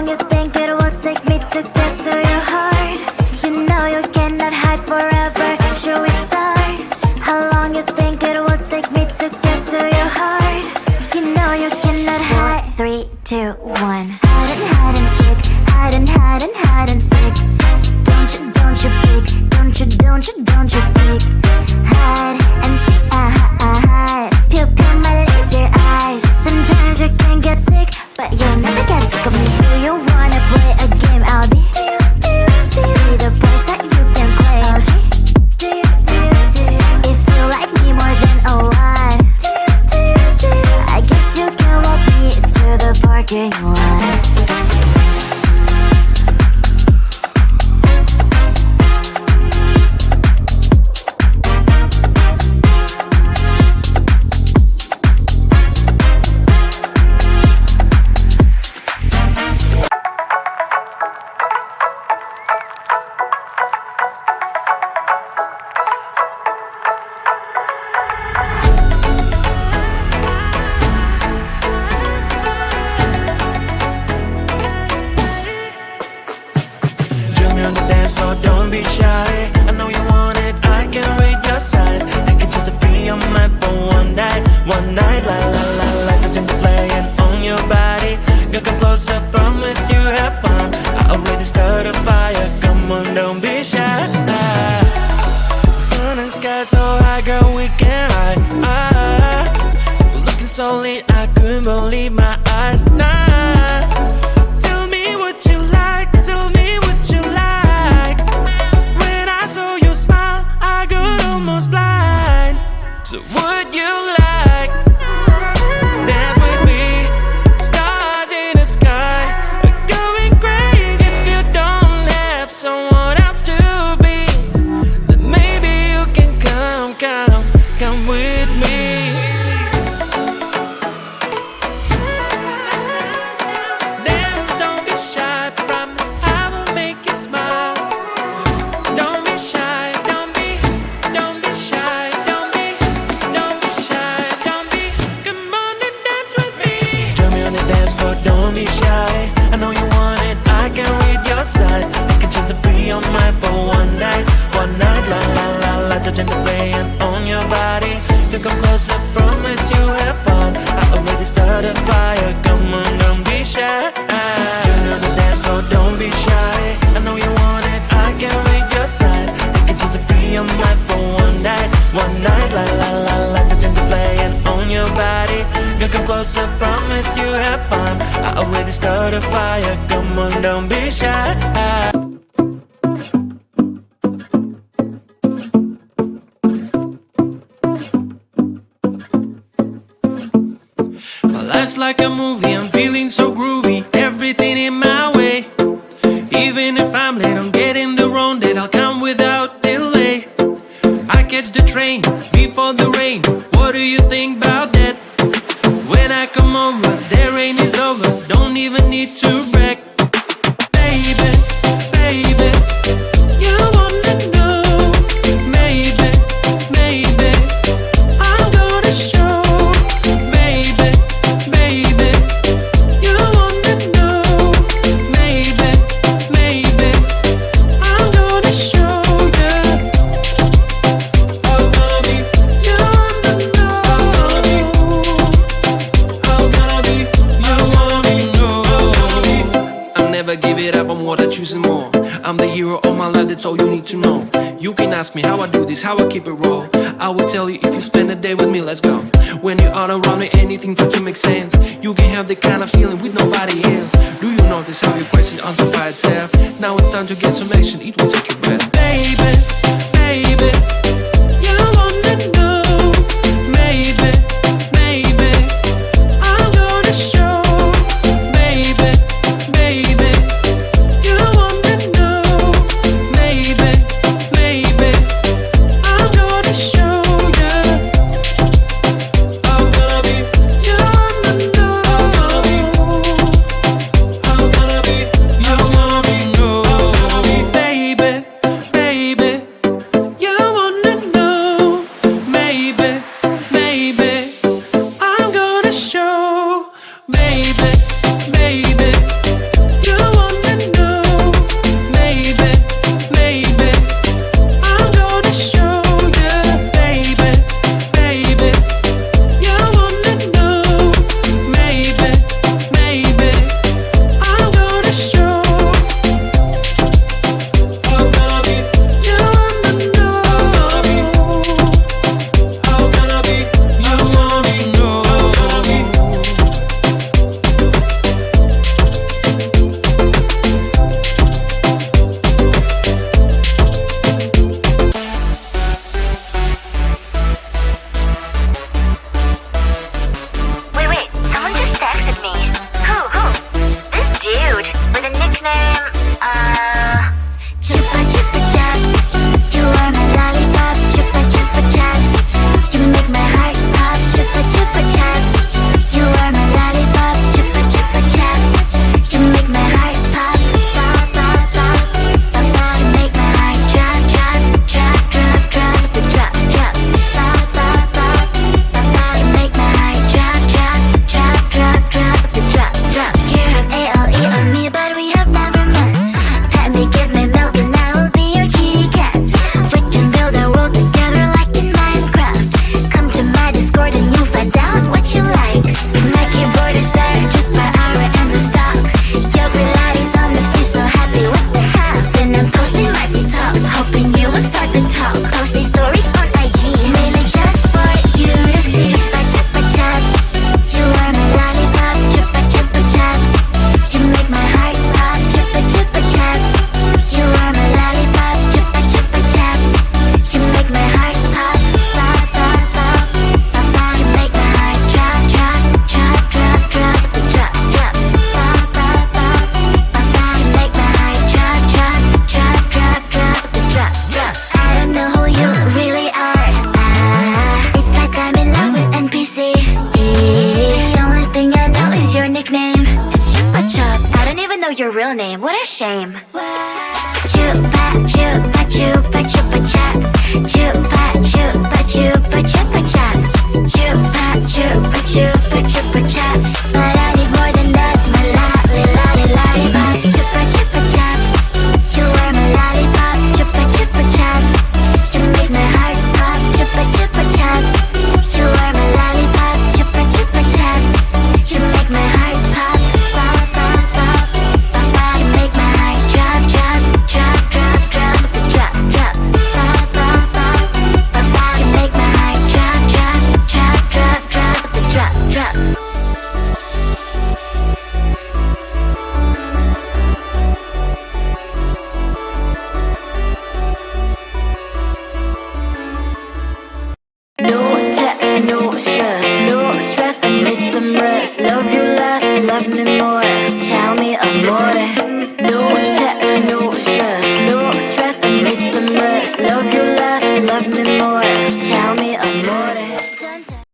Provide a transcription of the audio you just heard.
long you think it will take me to get to your heart? You know you cannot hide forever. Should we start? How long you think it will take me to get to your heart? You know you cannot hide. 3, 2, 1. Hide and seek. Hide and seek. Don't you peek. Don't you peek. Hide and seek. Hide. Pew my laser eyes. Sometimes you can get sick, but you'll never get sick of me. Do you wanna play a game? I'll be the place that you can claim. If you like me more than a lot, I guess you can walk me to the parking lot. Life's like a movie, I'm feeling so groovy. Everything in my way. Even if I'm late, I'm getting the wrong date. I'll come without delay. I catch the train before the rain. What do you think about that? When I come over, the rain is over. Don't even need to brag. Baby, baby, you wanna know. Maybe, maybe I'm gonna show. Baby, baby, you wanna know. Maybe, maybe I'm gonna show you. Oh, baby, you wanna know. Oh, baby, you wanna know. I'll never give it up, I'm what I choose and more. I'm the hero of my life, that's all you need to know. You can ask me how I do this, how I keep it raw. I will tell you if you spend a day with me, let's go. When you are around me, anything for to make sense. You can have the kind of feeling with nobody else. Do you notice how your question answers by itself? Now it's time to get some action, it will take your breath. Baby, baby, you wanna know. Maybe, maybe I'm gonna show. Baby, baby, you wanna know. Maybe, maybe I'm gonna show you. Oh, baby, you wanna know. Oh, baby, you wanna know. Baby, baby, your real name, what a shame. Chupa chupa chupa chupa chaps. Chupa chupa chupa chupa chaps. Chupa chupa chupa chupa chaps. But I need more than that, my lollipop. Chupa chupa chaps. You are my lollipop. Chupa chupa chaps. You make my heart pop. Chupa chupa chaps. You are my lollipop. Chupa chupa chaps. You make my heart pop. Pop pop pop pop pop. You make my heart drop drop drop drop drop drop drop. Pop pop pop pop pop. You make my heart drop drop drop drop drop drop drop. No text, no stress, I need some rest. Love you last, love me